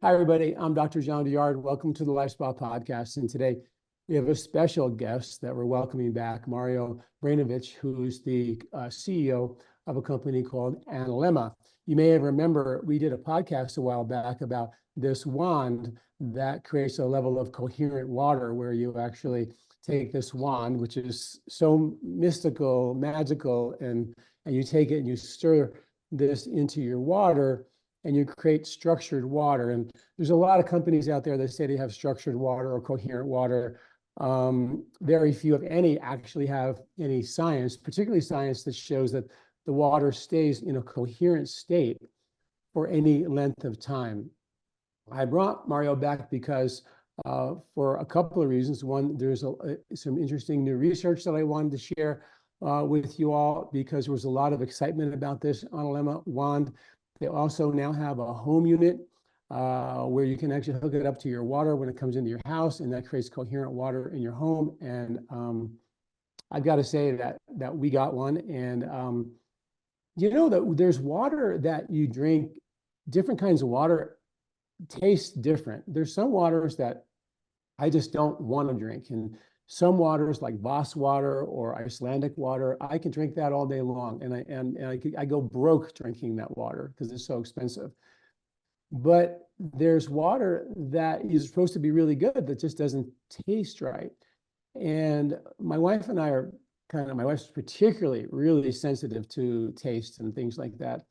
Hi, everybody. I'm Dr. John Douillard. Welcome to the LifeSpa podcast. And today we have a special guest that we're welcoming back, Mario Brainović, who's the CEO of a company called Aǹalemma. You may remember we did a podcast a while back about this wand that creates a level of coherent water where you actually take this wand, which is so mystical, magical, and you take it and you stir this into your water and you create structured water. And there's a lot of companies out there that say they have structured water or coherent water. Very few, if any, actually have any science, particularly science that shows that the water stays in a coherent state for any length of time. I brought Mario back because for a couple of reasons. One, there's some interesting new research that I wanted to share with you all, because there was a lot of excitement about this Aǹalemma wand. They also now have a home unit where you can actually hook it up to your water when it comes into your house, and that creates coherent water in your home. And I've got to say that we got one. And you know that there's water that you drink, different kinds of water taste different. There's some waters that I just don't want to drink, and some waters like Voss water or Icelandic water, I can drink that all day long, and I go broke drinking that water because it's so expensive. But there's water that is supposed to be really good that just doesn't taste right. And my wife and I are my wife's particularly really sensitive to taste and things like that.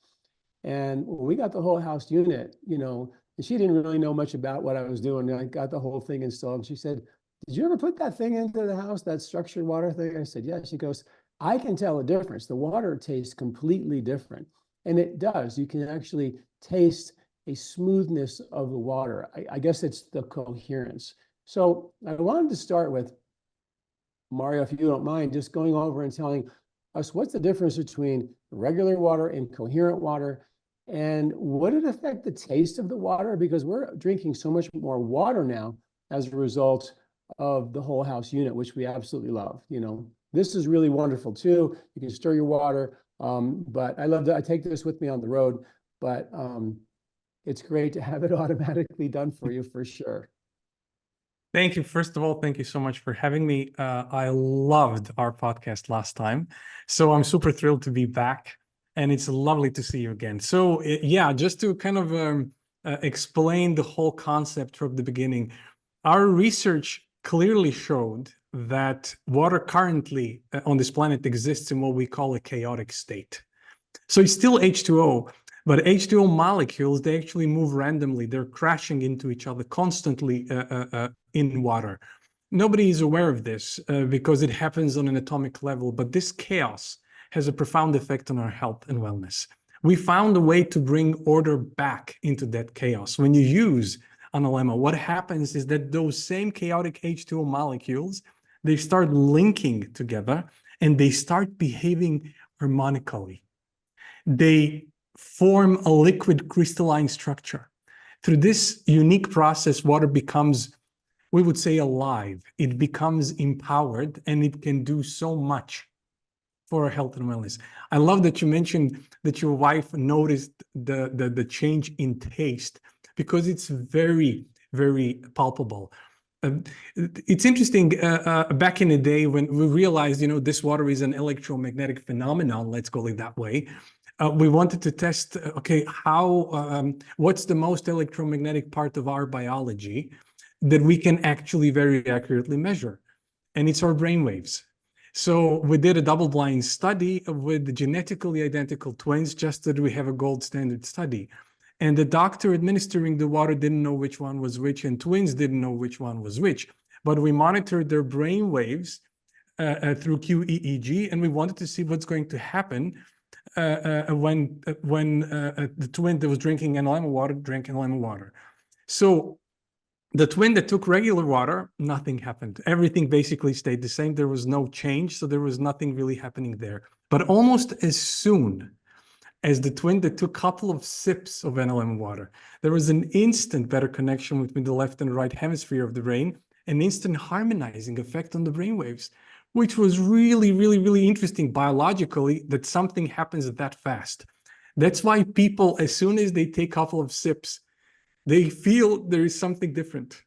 And when we got the whole house unit, and she didn't really know much about what I was doing. And I got the whole thing installed. And she said, "Did you ever put that thing into the house, that structured water thing?" I said, "Yeah." She goes, "I can tell a difference. The water tastes completely different." And it does. You can actually taste a smoothness of the water. I guess it's the coherence. So I wanted to start with, Mario, if you don't mind, just going over and telling us what's the difference between regular water and coherent water, and would it affect the taste of the water? Because we're drinking so much more water now as a result of the whole house unit, which we absolutely love. This is really wonderful too. You can stir your water, but I love that. I take this with me on the road, but it's great to have it automatically done for you, for sure. Thank you. First of all, thank you so much for having me. I loved our podcast last time, so I'm super thrilled to be back, and it's lovely to see you again. So yeah, just to kind of explain the whole concept from the beginning, our research clearly showed that water currently on this planet exists in what we call a chaotic state. So it's still H2O, but H2O molecules, they actually move randomly. They're crashing into each other constantly in water. Nobody is aware of this because it happens on an atomic level, but this chaos has a profound effect on our health and wellness. We found a way to bring order back into that chaos. When you use Aǹalemma, what happens is that those same chaotic H2O molecules, they start linking together and they start behaving harmonically. They form a liquid crystalline structure. Through this unique process, water becomes, we would say, alive. It becomes empowered, and it can do so much for our health and wellness. I love that you mentioned that your wife noticed the change in taste, because it's very, very palpable. It's interesting, back in the day when we realized, this water is an electromagnetic phenomenon, let's call it that way, we wanted to test, okay, what's the most electromagnetic part of our biology that we can actually very accurately measure? And it's our brainwaves. So we did a double-blind study with genetically identical twins, just that we have a gold standard study. And the doctor administering the water didn't know which one was which, and twins didn't know which one was which. But we monitored their brain waves through QEEG, and we wanted to see what's going to happen when the twin that was drinking Aǹalemma water drank Aǹalemma water. So the twin that took regular water, nothing happened. Everything basically stayed the same. There was no change, so there was nothing really happening there. But almost as soon as the twin that took a couple of sips of Aǹalemma water, there was an instant better connection between the left and right hemisphere of the brain, an instant harmonizing effect on the brainwaves, which was really, really, really interesting biologically, that something happens that fast. That's why people, as soon as they take a couple of sips, they feel there is something different.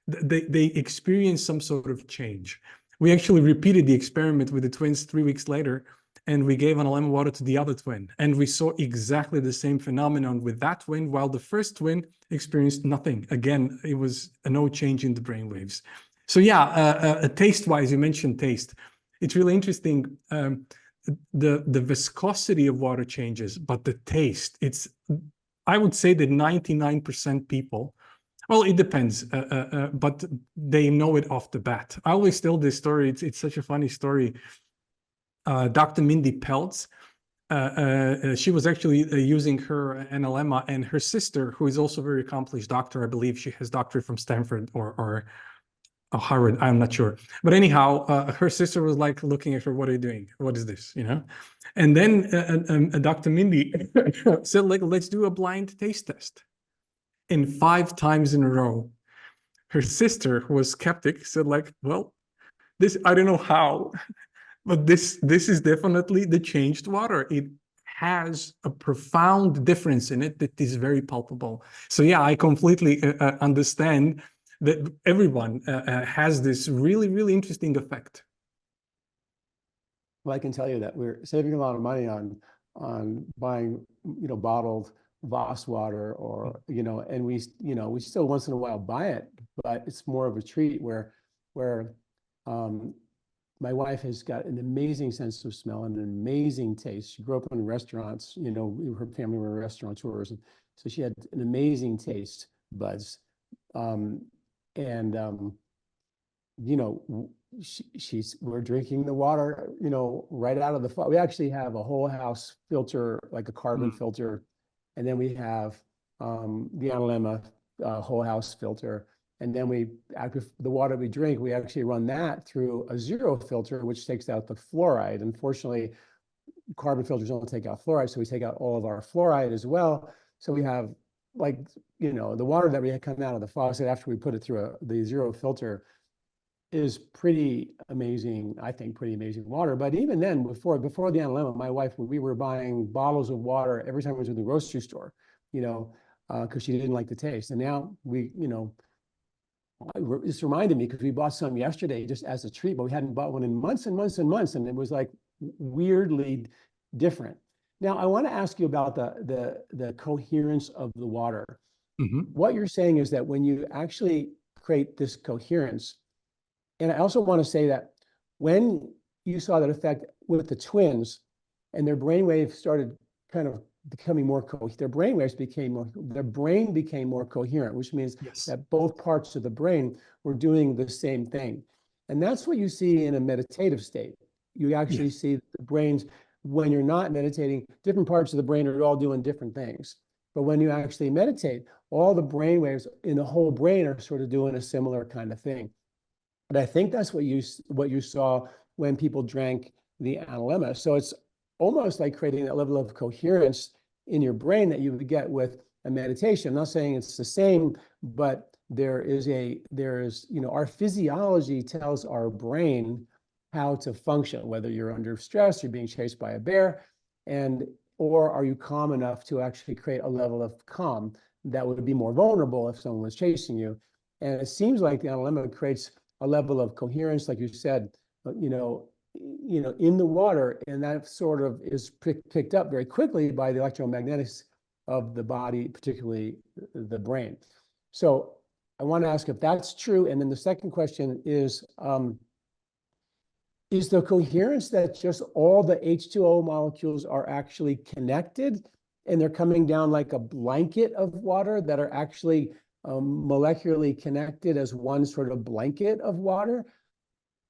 They experience some sort of change. We actually repeated the experiment with the twins 3 weeks later, and we gave Aǹalemma Water to the other twin, and we saw exactly the same phenomenon with that twin, while the first twin experienced nothing. Again, it was no change in the brain waves. So yeah, taste-wise, you mentioned taste. It's really interesting. The viscosity of water changes, but the taste, I would say that 99% people, well, it depends, but they know it off the bat. I always tell this story. It's such a funny story. Dr. Mindy Peltz, she was actually using her Aǹalemma, and her sister, who is also a very accomplished doctor, I believe she has doctorate from Stanford or Harvard, I'm not sure. But anyhow, her sister was like looking at her, what are you doing? What is this, you know? And then Dr. Mindy said, like, let's do a blind taste test. And 5 times in a row, her sister, who was skeptic, said like, well, this, I don't know how, but this is definitely the changed water. It has a profound difference in it that is very palpable. So yeah, I completely understand that everyone has this really, really interesting effect. Well, I can tell you that we're saving a lot of money on buying, bottled Voss water, or, and we still once in a while buy it, but it's more of a treat where my wife has got an amazing sense of smell and an amazing taste. She grew up in restaurants, her family were restaurateurs, and so she had an amazing taste buds. We're drinking the water, right out of the faucet. We actually have a whole house filter, like a carbon filter, and then we have the Aǹalemma whole house filter. And then after the water we drink, we actually run that through a zero filter, which takes out the fluoride. Unfortunately, carbon filters don't take out fluoride, so we take out all of our fluoride as well. So we have, like, the water that we had come out of the faucet after we put it through the zero filter is pretty amazing, I think, pretty amazing water. But even then, before the Aǹalemma, my wife, we were buying bottles of water every time we went to the grocery store, because she didn't like the taste. And now this reminded me, because we bought some yesterday just as a treat, but we hadn't bought one in months and months and months, and it was like weirdly different. Now, I want to ask you about the coherence of the water. What you're saying is that when you actually create this coherence, and I also want to say that when you saw that effect with the twins and their brainwaves started kind of becoming more coherent, their brain became more coherent, which means that both parts of the brain were doing the same thing. And that's what you see in a meditative state. You actually see the brains, when you're not meditating, different parts of the brain are all doing different things. But when you actually meditate, all the brain waves in the whole brain are sort of doing a similar kind of thing. And I think that's what you saw when people drank the Aǹalemma. So it's almost like creating that level of coherence in your brain that you would get with a meditation. I'm not saying it's the same, but there is, our physiology tells our brain how to function, whether you're under stress, you're being chased by a bear, or are you calm enough to actually create a level of calm that would be more vulnerable if someone was chasing you. And it seems like the Aǹalemma creates a level of coherence, like you said, in the water, and that sort of is picked up very quickly by the electromagnetics of the body, particularly the brain. So I want to ask if that's true. And then the second question is the coherence that just all the H2O molecules are actually connected and they're coming down like a blanket of water that are actually molecularly connected as one sort of blanket of water,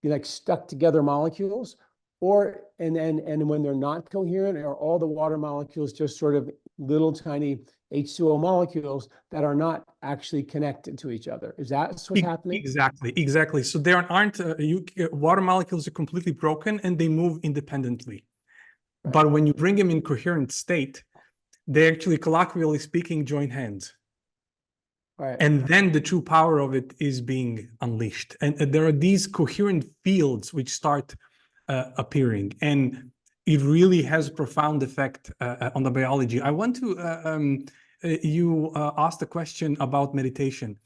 like stuck together molecules? And when they're not coherent, are all the water molecules just sort of little tiny H2O molecules that are not actually connected to each other? Is that what's happening? Exactly. So there aren't, water molecules are completely broken and they move independently. Right. But when you bring them in coherent state, they actually, colloquially speaking, join hands. Right. And then the true power of it is being unleashed. And there are these coherent fields which start appearing. And it really has a profound effect on the biology. I want to you asked a question about meditation.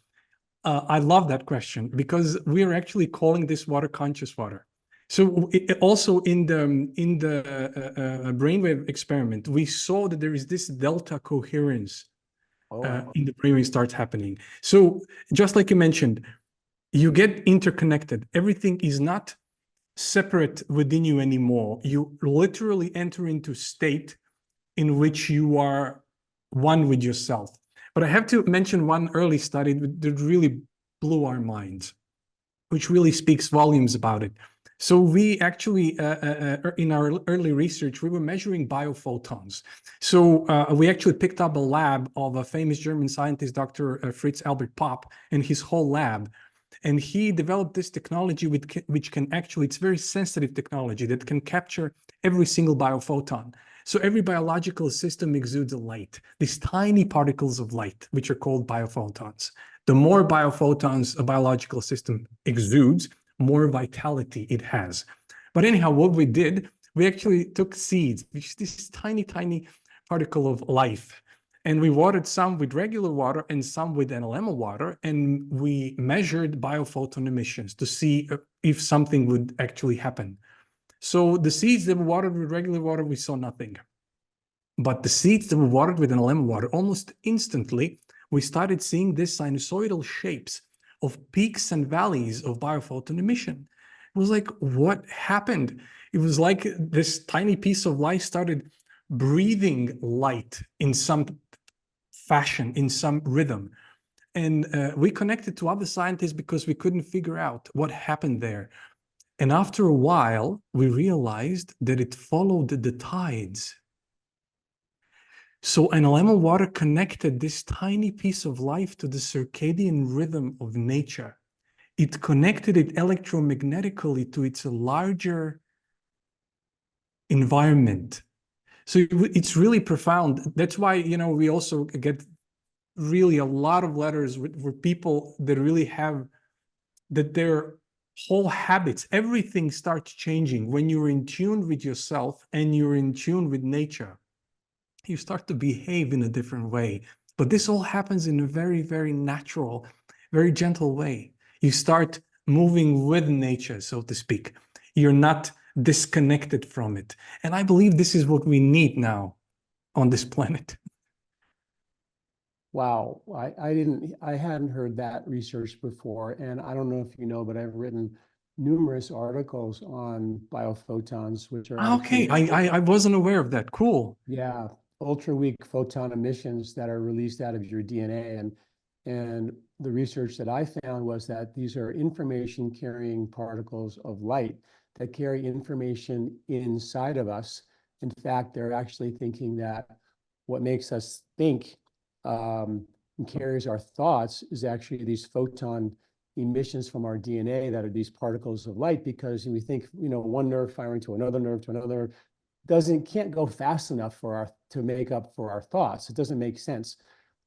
I love that question because we're actually calling this water conscious water. So also in the brainwave experiment, we saw that there is this delta coherence in the brainwave starts happening. So just like you mentioned, you get interconnected. Everything is not separate within you anymore. You literally enter into state in which you are one with yourself. But I have to mention one early study that really blew our minds, which really speaks volumes about it. So we actually, in our early research, we were measuring biophotons. So we actually picked up a lab of a famous German scientist, Dr. Fritz Albert Popp, and his whole lab. And he developed this technology which can actually, it's very sensitive technology that can capture every single biophoton. So every biological system exudes a light, these tiny particles of light, which are called biophotons. The more biophotons a biological system exudes, more vitality it has. But anyhow, what we did, we actually took seeds, which is this tiny, tiny particle of life. And we watered some with regular water and some with Aǹalemma water. And we measured biophoton emissions to see if something would actually happen. So the seeds that were watered with regular water, we saw nothing. But the seeds that were watered with Aǹalemma water, almost instantly, we started seeing this sinusoidal shapes of peaks and valleys of biophoton emission. It was like, what happened? It was like this tiny piece of light started breathing light in some fashion, in some rhythm. And we connected to other scientists because we couldn't figure out what happened there. And after a while, we realized that it followed the tides. So Aǹalemma water connected this tiny piece of life to the circadian rhythm of nature. It connected it electromagnetically to its larger environment. So it's really profound. That's why, we also get really a lot of letters with people that really have, that their whole habits, everything starts changing when you're in tune with yourself and you're in tune with nature. You start to behave in a different way. But this all happens in a very, very natural, very gentle way. You start moving with nature, so to speak. You're not disconnected from it. And I believe this is what we need now on this planet. Wow, I hadn't heard that research before, and I don't know if you know, but I've written numerous articles on biophotons, which are Okay, actually, I wasn't aware of that. Cool. yeah, ultra weak photon emissions that are released out of your DNA. And the research that I found was that these are information carrying particles of light that carry information inside of us. In fact, they're actually thinking that what makes us think and carries our thoughts is actually these photon emissions from our DNA that are these particles of light, because we think, one nerve firing to another nerve can't go fast enough to make up for our thoughts. It doesn't make sense.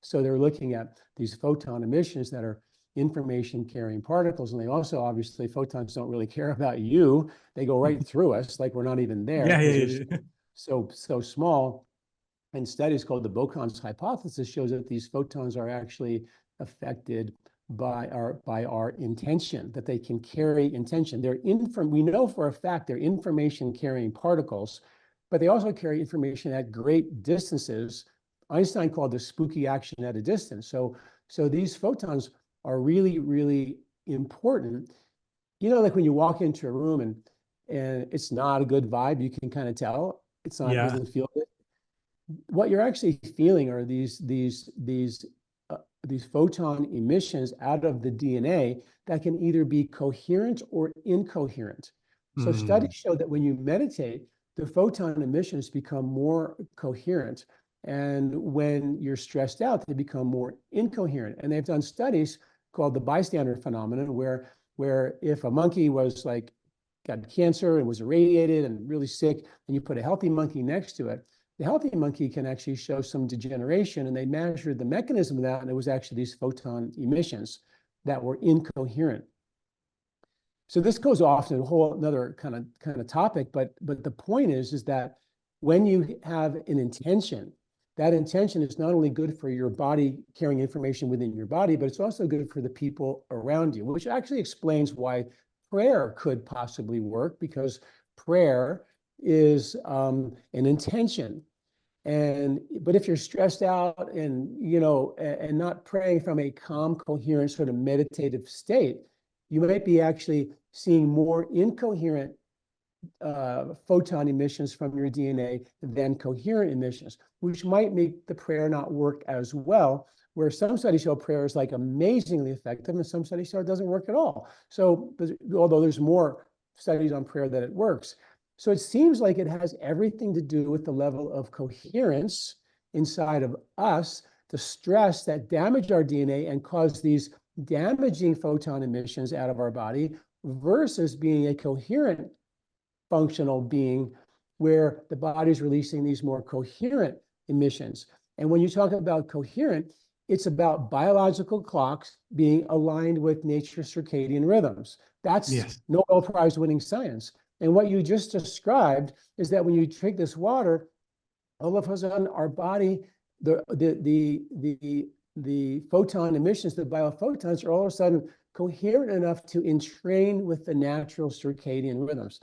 So they're looking at these photon emissions that are information carrying particles. And they also, obviously, photons don't really care about you. They go right through us like we're not even there. Yeah. So small. And studies called the Bocon's hypothesis shows that these photons are actually affected by our intention, that they can carry intention. We know for a fact they're information carrying particles, but they also carry information at great distances. Einstein called this spooky action at a distance. So these photons are really, really important. Like when you walk into a room and it's not a good vibe, you can kind of tell it doesn't feel good. What you're actually feeling are these photon emissions out of the DNA that can either be coherent or incoherent. So studies show that when you meditate, the photon emissions become more coherent. And when you're stressed out, they become more incoherent. And they've done studies called the bystander phenomenon, where if a monkey was got cancer and was irradiated and really sick, and you put a healthy monkey next to it, the healthy monkey can actually show some degeneration, and they measured the mechanism of that, and it was actually these photon emissions that were incoherent. So this goes off to a whole another kind of topic, but the point is that when you have an intention that intention is not only good for your body carrying information within your body, but it's also good for the people around you, which actually explains why prayer could possibly work, because prayer is an intention. But if you're stressed out and, and not praying from a calm, coherent, sort of meditative state, you might be actually seeing more incoherent photon emissions from your DNA than coherent emissions, which might make the prayer not work as well, where some studies show prayer is like amazingly effective and some studies show it doesn't work at all. So although there's more studies on prayer that it works. So it seems like it has everything to do with the level of coherence inside of us, the stress that damage our DNA and cause these damaging photon emissions out of our body, versus being a coherent functional being where the body's releasing these more coherent emissions. And when you talk about coherent, it's about biological clocks being aligned with nature's circadian rhythms. That's Nobel Prize winning science. And what you just described is that when you drink this water, all of a sudden our body, the photon emissions, the biophotons, are all of a sudden coherent enough to entrain with the natural circadian rhythms.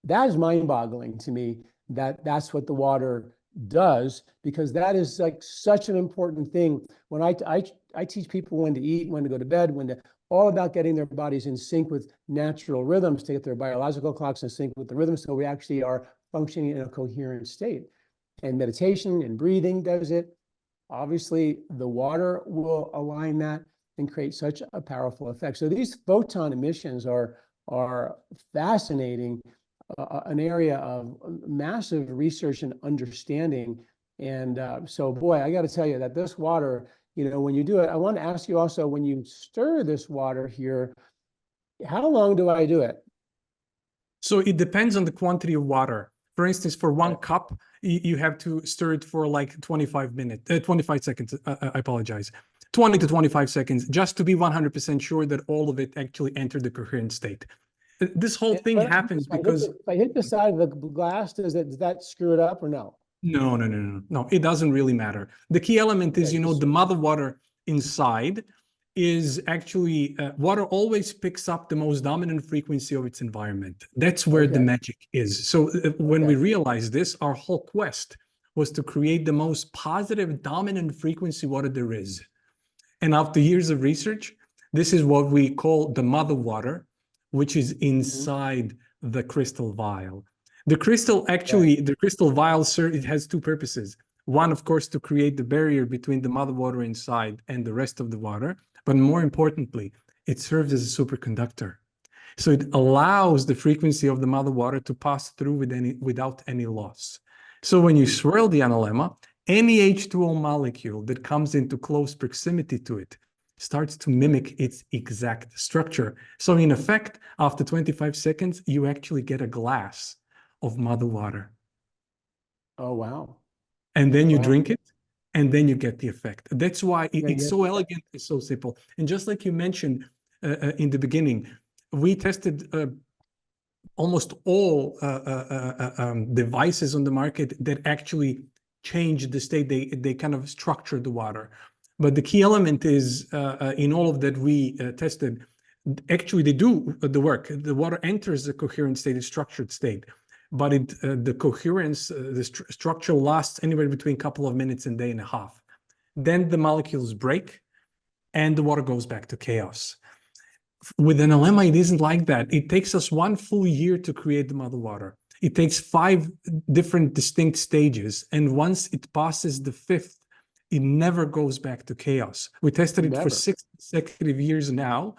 That is mind-boggling to me, that that's what the water does, because that is like such an important thing. When I teach people when to eat, when to go to bed, all about getting their bodies in sync with natural rhythms, to get their biological clocks in sync with the rhythms, so we actually are functioning in a coherent state. And meditation and breathing does it. Obviously, the water will align that and create such a powerful effect. So these photon emissions are fascinating, an area of massive research and understanding. And so, boy, I got to tell you that this water, when you do it, I want to ask you also, when you stir this water here, how long do I do it? So it depends on the quantity of water. For instance, for 1 cup, you have to stir it for like 25 seconds. I apologize. 20 to 25 seconds, just to be 100% sure that all of it actually entered the coherent state. This whole thing happens because if I hit the side of the glass, does that screw it up or no? No, it doesn't really matter. The key element is, the mother water inside is actually, water always picks up the most dominant frequency of its environment. That's where the magic is. So when we realized this, our whole quest was to create the most positive dominant frequency water there is. And after years of research, this is what we call the mother water, which is inside the crystal vial. The crystal vial, sir, it has two purposes. One, of course, to create the barrier between the mother water inside and the rest of the water. But more importantly, it serves as a superconductor. So it allows the frequency of the mother water to pass through without any loss. So when you swirl the Aǹalemma, any H2O molecule that comes into close proximity to it starts to mimic its exact structure. So in effect, after 25 seconds, you actually get a glass of mother water. Oh, wow. And then you drink it, and then you get the effect. That's why it's so elegant, it's so simple. And just like you mentioned in the beginning, we tested almost all devices on the market that actually change the state. They kind of structure the water. But the key element is, in all of that we tested, actually they do the work. The water enters the coherent state, a structured state. But the coherence, the structure lasts anywhere between a couple of minutes and a day and a half. Then the molecules break and the water goes back to chaos. With Aǹalemma, it isn't like that. It takes us 1 full year to create the mother water. It takes 5 different distinct stages. And once it passes the 5th, it never goes back to chaos. We tested it for 6 consecutive years now.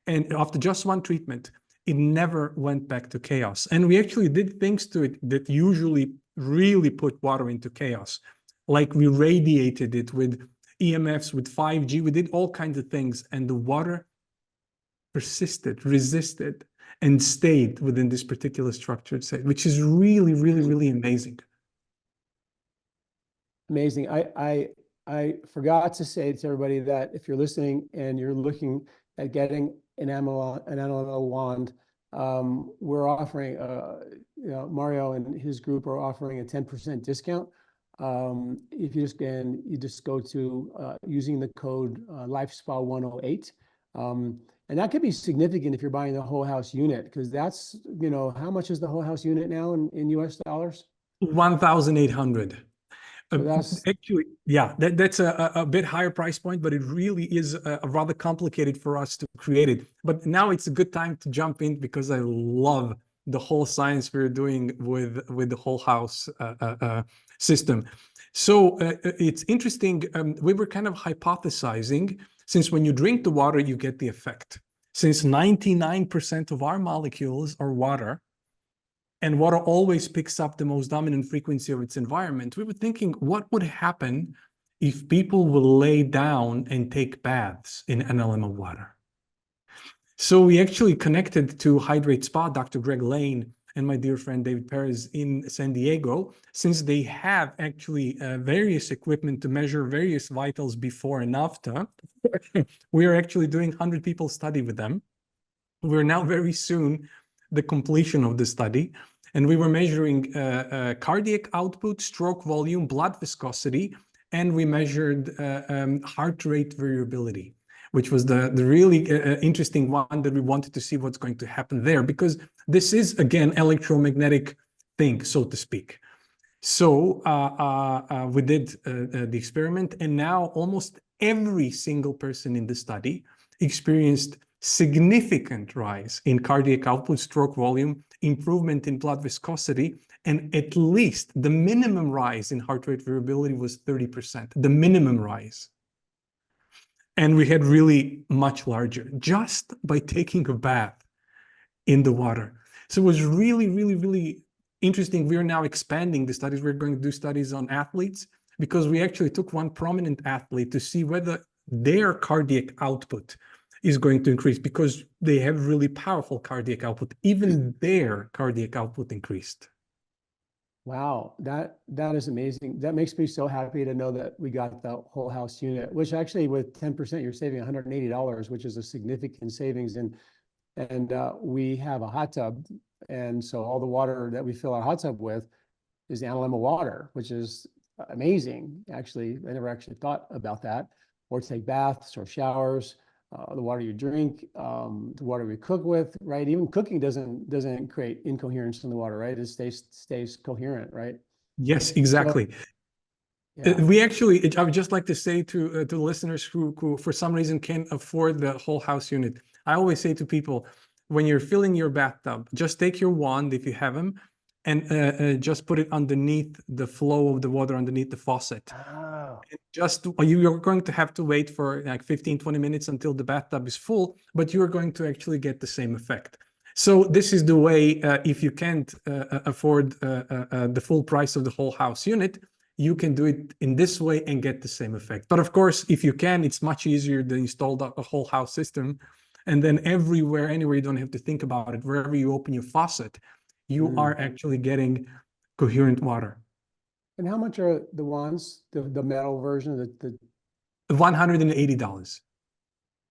And after just 1 treatment, it never went back to chaos. And we actually did things to it that usually really put water into chaos. Like we radiated it with EMFs, with 5G. We did all kinds of things. And the water persisted, resisted, and stayed within this particular structured state, which is really, really, really amazing. Amazing. I forgot to say to everybody that if you're listening and you're looking at getting an Aǹalemma wand, we're offering, Mario and his group are offering a 10% discount. If you just go to using the code LifeSpa 108. And that could be significant if you're buying the whole house unit, because that's, how much is the whole house unit now in US dollars? 1,800. So that's, Actually, yeah, that's a bit higher price point, but it really is rather complicated for us to create it. But now it's a good time to jump in because I love the whole science we're doing with the whole house system. So it's interesting. We were kind of hypothesizing, since when you drink the water, you get the effect. Since 99% of our molecules are water, and water always picks up the most dominant frequency of its environment, we were thinking, what would happen if people will lay down and take baths in Aǹalemma water? So we actually connected to Hydrate Spa, Dr. Greg Lane, and my dear friend David Perez in San Diego, since they have actually various equipment to measure various vitals before and after. We are actually doing 100 people study with them. We're now very soon the completion of the study, and we were measuring cardiac output, stroke volume, blood viscosity, and we measured heart rate variability, which was the really interesting one that we wanted to see what's going to happen there, because this is, again, electromagnetic thing, so to speak. So we did the experiment, and now almost every single person in the study experienced significant rise in cardiac output, stroke volume, improvement in blood viscosity, and at least the minimum rise in heart rate variability was 30%, the minimum rise. And we had really much larger just by taking a bath in the water. So it was really, really, really interesting. We are now expanding the studies. We're going to do studies on athletes, because we actually took one prominent athlete to see whether their cardiac output is going to increase, because they have really powerful cardiac output. Even their cardiac output increased. wow, that is amazing. That makes me so happy to know that we got the whole house unit, which actually with 10%, you're saving $180, which is a significant savings. And we have a hot tub. And so all the water that we fill our hot tub with is the Aǹalemma water, which is amazing. Actually, I never actually thought about that. Or take baths or showers, the water you drink, the water we cook with, right? Even cooking doesn't create incoherence in the water, right? It stays coherent, right? Yes, exactly. So, yeah. We actually, I would just like to say to listeners who for some reason can't afford the whole house unit, I always say to people, when you're filling your bathtub, just take your wand if you have them, and just put it underneath the flow of the water, underneath the faucet. Oh. You're going to have to wait for like 15-20 minutes until the bathtub is full, but you're going to actually get the same effect. So this is the way, if you can't afford the full price of the whole house unit, you can do it in this way and get the same effect. But of course, if you can, it's much easier to install a whole house system. And then everywhere, anywhere, you don't have to think about it. Wherever you open your faucet, you are actually getting coherent water. And how much are the wands, the metal version, the $180.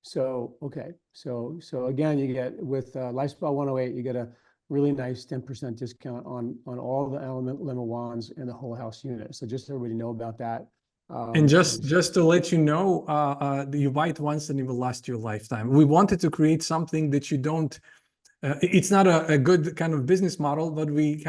So, okay. So again, you get with LifeSpa 108, you get a really nice 10% discount on all the Aǹalemma wands and the whole house unit. So just so everybody know about that. And just to let you know, you buy it once and it will last you a lifetime. We wanted to create something that you don't, it's not a good kind of business model, but we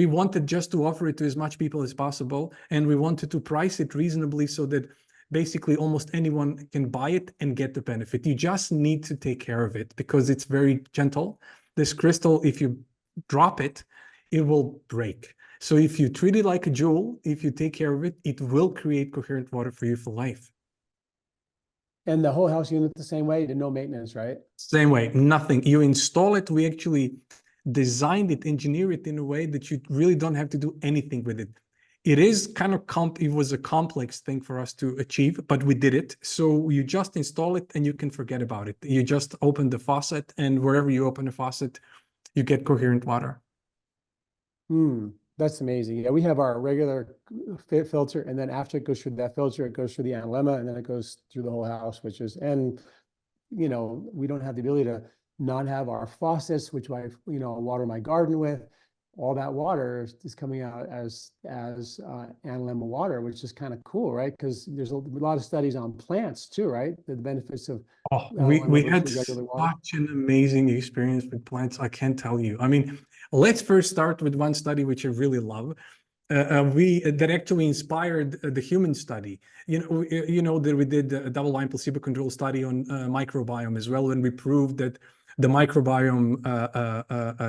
wanted just to offer it to as much people as possible. And we wanted to price it reasonably so that basically almost anyone can buy it and get the benefit. You just need to take care of it because it's very gentle. This crystal, if you drop it, it will break. So if you treat it like a jewel, if you take care of it, it will create coherent water for you for life. And the whole house unit the same way, no maintenance, right? Same way, nothing. You install it. We actually designed it, engineer it in a way that you really don't have to do anything with it. It is kind of it was a complex thing for us to achieve, but we did it. So you just install it and you can forget about it. You just open the faucet, and wherever you open the faucet, you get coherent water. That's amazing. Yeah, we have our regular filter, and then after it goes through that filter, it goes through the Aǹalemma, and then it goes through the whole house, which is, and we don't have the ability to not have our faucets, which I water my garden with. all that water is coming out as Aǹalemma water, which is kind of cool, right? Because there's a lot of studies on plants too, right? The benefits of Oh, we Aǹalemma had versus regular water. such an amazing experience with plants. I can't tell you. I mean, let's first start with one study which I really love. That actually inspired the human study. You know that we did a double-blind placebo-controlled study on microbiome as well, and we proved that the microbiome,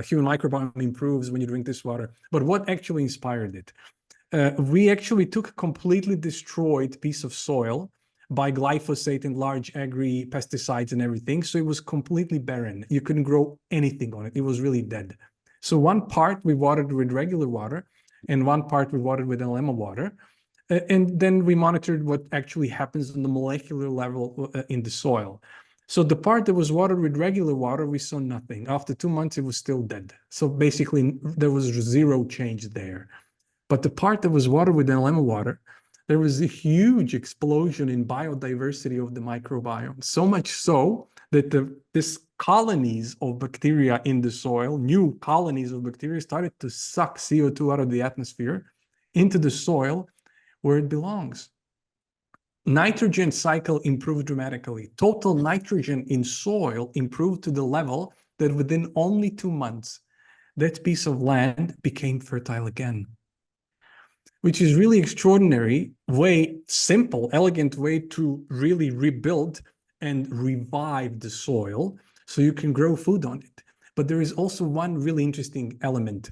human microbiome, improves when you drink this water. But what actually inspired it? We actually took a completely destroyed piece of soil by glyphosate and large agri pesticides and everything. So it was completely barren. You couldn't grow anything on it. It was really dead. So one part we watered with regular water, and one part we watered with Aǹalemma water. And then we monitored what actually happens on the molecular level in the soil. So the part that was watered with regular water, we saw nothing. After 2 months, it was still dead. So basically, there was zero change there. But the part that was watered with Aǹalemma water, there was a huge explosion in biodiversity of the microbiome. So much so that this colonies of bacteria in the soil, new colonies of bacteria, started to suck CO2 out of the atmosphere into the soil where it belongs. Nitrogen cycle improved dramatically. Total nitrogen in soil improved to the level that within only 2 months, that piece of land became fertile again, which is really extraordinary way, simple, elegant way to really rebuild and revive the soil so you can grow food on it. But there is also one really interesting element.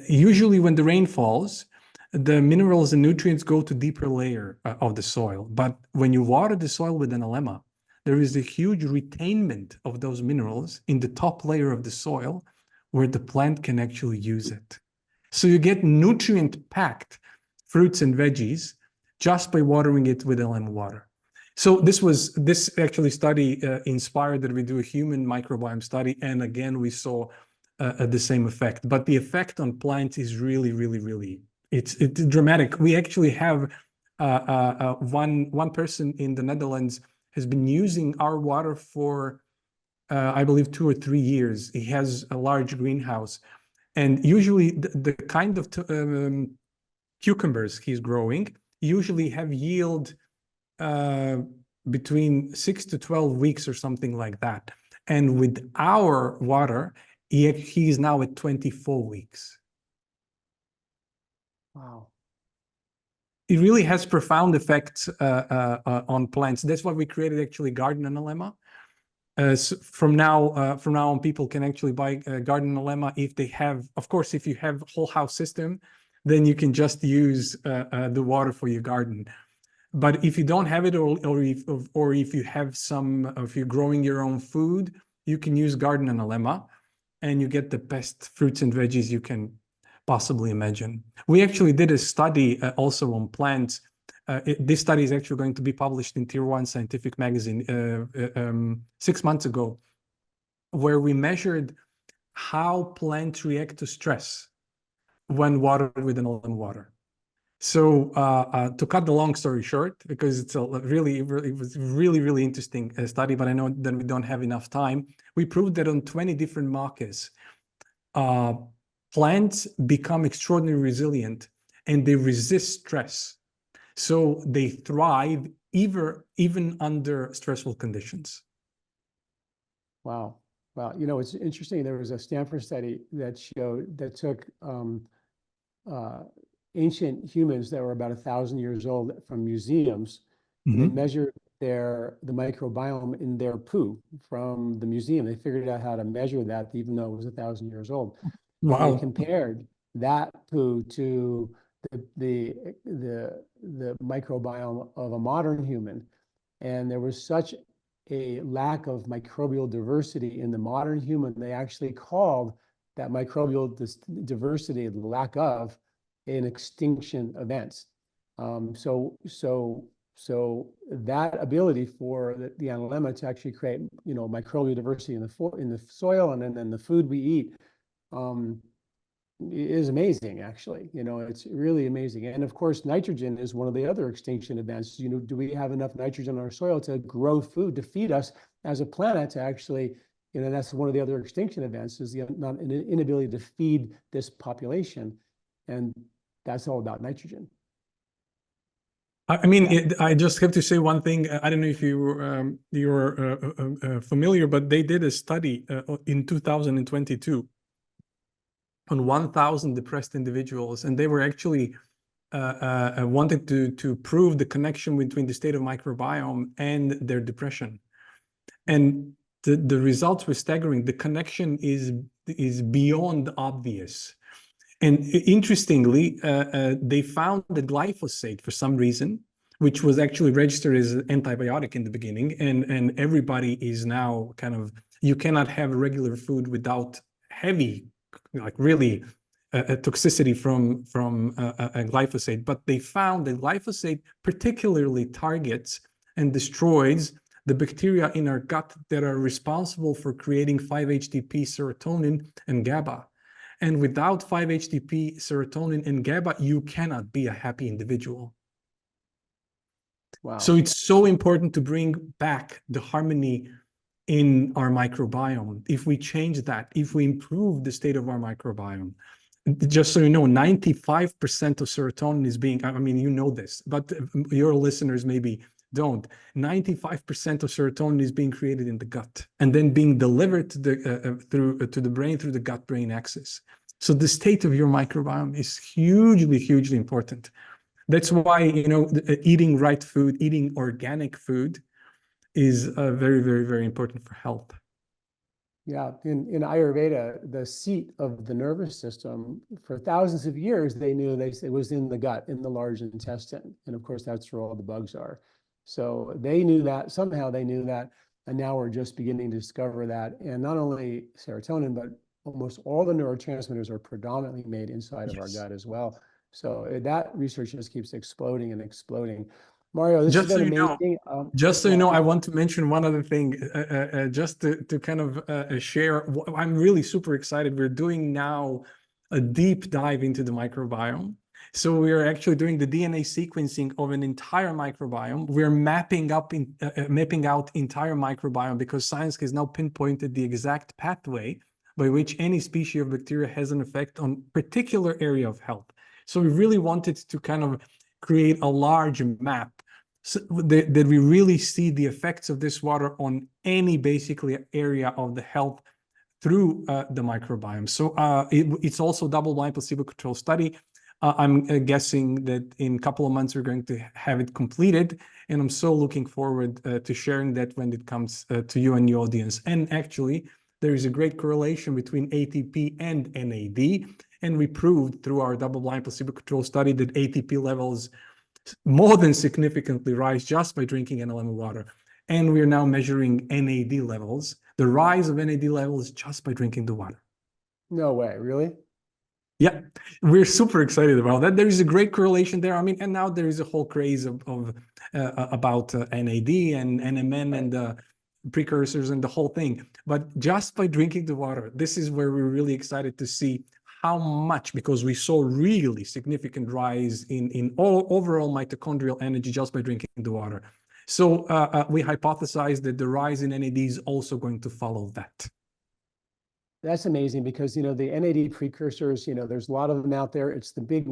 Usually when the rain falls, the minerals and nutrients go to deeper layer of the soil. But when you water the soil with Aǹalemma, there is a huge retainment of those minerals in the top layer of the soil where the plant can actually use it. So you get nutrient-packed fruits and veggies just by watering it with Aǹalemma water. So this actually study inspired that we do a human microbiome study, and again we saw the same effect. But the effect on plants is really it's dramatic. We actually have one person in the Netherlands has been using our water for I believe 2 or 3 years. He has a large greenhouse. And usually the kind of cucumbers he's growing usually have yield between 6 to 12 weeks or something like that. And with our water, he's now at 24 weeks. Wow. It really has profound effects on plants. That's why we created actually Garden Aǹalemma. So from now on, people can actually buy Garden Aǹalemma if they have, of course, if you have a whole house system, then you can just use the water for your garden. But if you don't have it, or if you have some, if you're growing your own food, you can use Garden Aǹalemma, and you get the best fruits and veggies you can possibly imagine. We actually did a study also on plants. This study is actually going to be published in Tier 1 Scientific Magazine 6 months ago, where we measured how plants react to stress when watered with Aǹalemma water. So to cut the long story short, because it was really interesting study, but I know that we don't have enough time. We proved that on 20 different markers, plants become extraordinarily resilient and they resist stress. So they thrive even under stressful conditions. Wow. Wow. You know, it's interesting. There was a Stanford study that took ancient humans that were about 1,000 years old from museums, and they measured the microbiome in their poo from the museum. They figured out how to measure that, even though it was 1,000 years old. Wow. And they compared that poo to the microbiome of a modern human, and there was such a lack of microbial diversity in the modern human. They actually called that microbial diversity, the lack of, an extinction event. So that ability for the Aǹalemma to actually create, microbial diversity in the soil and then the food we eat is amazing, actually. It's really amazing. And of course, nitrogen is one of the other extinction events. Do we have enough nitrogen in our soil to grow food, to feed us as a planet, to actually, you know, that's one of the other extinction events, is the not an inability to feed this population, and that's all about nitrogen. I mean, I just have to say one thing. I don't know if you're familiar, but they did a study in 2022 on 1,000 depressed individuals, and they were actually wanted to prove the connection between the state of microbiome and their depression. And the results were staggering. The connection is beyond obvious. And interestingly, they found the glyphosate for some reason, which was actually registered as an antibiotic in the beginning, and everybody is now kind of, you cannot have regular food without heavy, like really a toxicity from a glyphosate. But they found that glyphosate particularly targets and destroys the bacteria in our gut that are responsible for creating 5-HTP, serotonin, and GABA. And without 5-HTP, serotonin, and GABA, you cannot be a happy individual. Wow. So it's so important to bring back the harmony in our microbiome. If we change that, if we improve the state of our microbiome, just so you know, 95% of serotonin is being, I mean, you know this, but your listeners maybe don't. 95% of serotonin is being created in the gut and then being delivered to the to the brain through the gut-brain axis. So the state of your microbiome is hugely, hugely important. That's why, you know, eating right food, eating organic food is very, very, very important for health. Yeah, in Ayurveda, the seat of the nervous system, for thousands of years, they knew it was in the gut, in the large intestine. And of course, that's where all the bugs are. So they knew that, somehow they knew that, and now we're just beginning to discover that. And not only serotonin, but almost all the neurotransmitters are predominantly made inside of our gut as well. So that research just keeps exploding and exploding. Mario, this has been amazing. Just so you know, I want to mention one other thing, just to kind of share. I'm really super excited. We're doing now a deep dive into the microbiome. So we are actually doing the DNA sequencing of an entire microbiome. We're mapping out entire microbiome because science has now pinpointed the exact pathway by which any species of bacteria has an effect on particular area of health. So we really wanted to kind of create a large map so that we really see the effects of this water on any basically area of the health through the microbiome. So it's also double-blind placebo-controlled study. I'm guessing that in a couple of months, we're going to have it completed. And I'm so looking forward to sharing that when it comes to you and your audience. And actually, there is a great correlation between ATP and NAD. And we proved through our double-blind placebo-controlled study that ATP levels more than significantly rise just by drinking Aǹalemma water. And we're now measuring NAD levels, the rise of NAD levels just by drinking the water. No way, really? Yeah, we're super excited about that. There is a great correlation there. I mean, and now there is a whole craze about NAD and NMN and precursors and the whole thing. But just by drinking the water, this is where we're really excited to see how much, because we saw really significant rise in all overall mitochondrial energy just by drinking the water. So we hypothesized that the rise in NAD is also going to follow that. That's amazing because, you know, the NAD precursors, you know, there's a lot of them out there. It's the big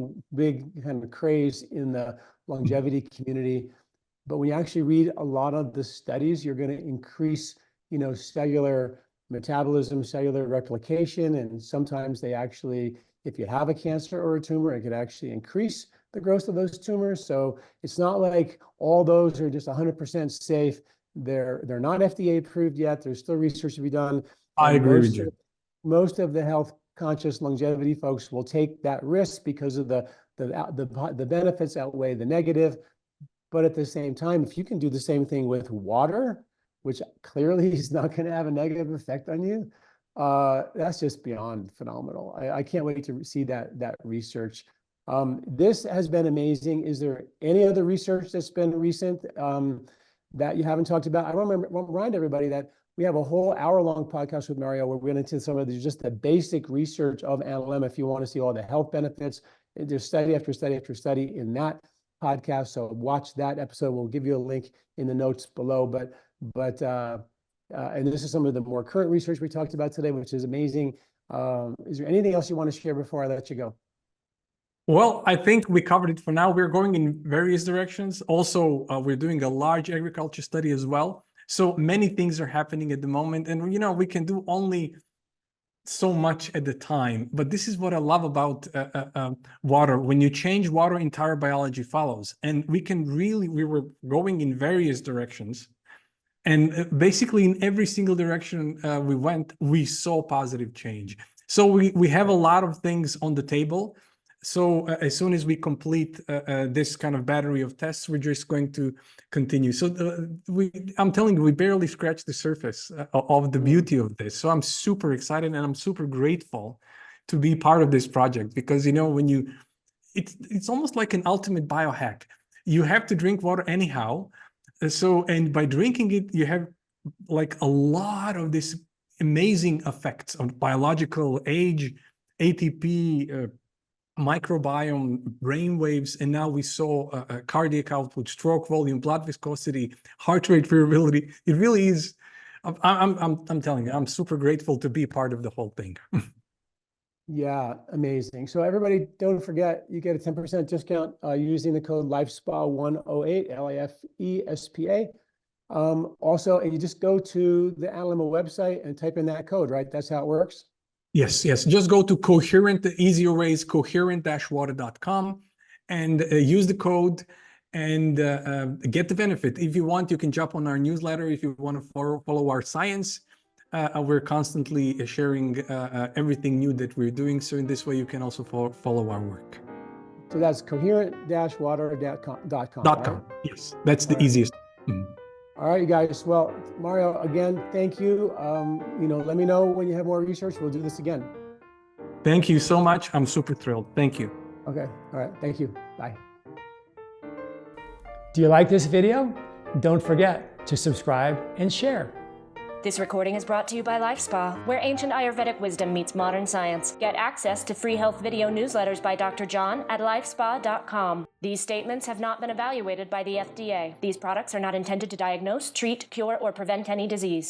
kind of craze in the longevity community. But when you actually read a lot of the studies, you're going to increase, you know, cellular metabolism, cellular replication. And sometimes they actually, if you have a cancer or a tumor, it could actually increase the growth of those tumors. So it's not like all those are just 100% safe. They're not FDA approved yet. There's still research to be done. I agree with you. Most of the health conscious longevity folks will take that risk because of the benefits outweigh the negative. But at the same time, if you can do the same thing with water, which clearly is not going to have a negative effect on you, that's just beyond phenomenal. I can't wait to see that research. This has been amazing. Is there any other research that's been recent that you haven't talked about? I want to remind everybody that we have a whole hour-long podcast with Mario where we're going into some of just the basic research of Aǹalemma. If you want to see all the health benefits, there's study after study after study in that podcast. So watch that episode. We'll give you a link in the notes below. But And this is some of the more current research we talked about today, which is amazing. Is there anything else you want to share before I let you go? Well, I think we covered it for now. We're going in various directions. Also, we're doing a large agriculture study as well. So many things are happening at the moment. And, we can do only so much at the time. But this is what I love about water. When you change water, entire biology follows. And we were going in various directions. And basically in every single direction we went, we saw positive change. So we have a lot of things on the table. So as soon as we complete this kind of battery of tests, we're just going to continue. So I'm telling you, we barely scratched the surface of the beauty of this. So I'm super excited and I'm super grateful to be part of this project because, when it's almost like an ultimate biohack. You have to drink water anyhow. And by drinking it, you have like a lot of this amazing effects on biological age, ATP, microbiome, brain waves, and now we saw cardiac output, stroke volume, blood viscosity, heart rate variability. It really is. I'm telling you, I'm super grateful to be part of the whole thing. Yeah, amazing. So everybody, don't forget, you get a 10% discount using the code LifeSpa108, LIFESPA. Also, and you just go to the Aǹalemma website and type in that code, right? That's how it works? Yes. Just go to Coherent, the easier way is coherent-water.com and use the code and get the benefit. If you want, you can jump on our newsletter. If you want to follow our science, we're constantly sharing everything new that we're doing. So in this way, you can also follow our work. So that's coherent-water.com. Right? Yes, that's the easiest. All right, you guys. Well, Mario, again, thank you. Let me know when you have more research. We'll do this again. Thank you so much. I'm super thrilled. Thank you. Okay. All right. Thank you. Bye. Do you like this video? Don't forget to subscribe and share. This recording is brought to you by LifeSpa, where ancient Ayurvedic wisdom meets modern science. Get access to free health video newsletters by Dr. John at lifespa.com. These statements have not been evaluated by the FDA. These products are not intended to diagnose, treat, cure, or prevent any disease.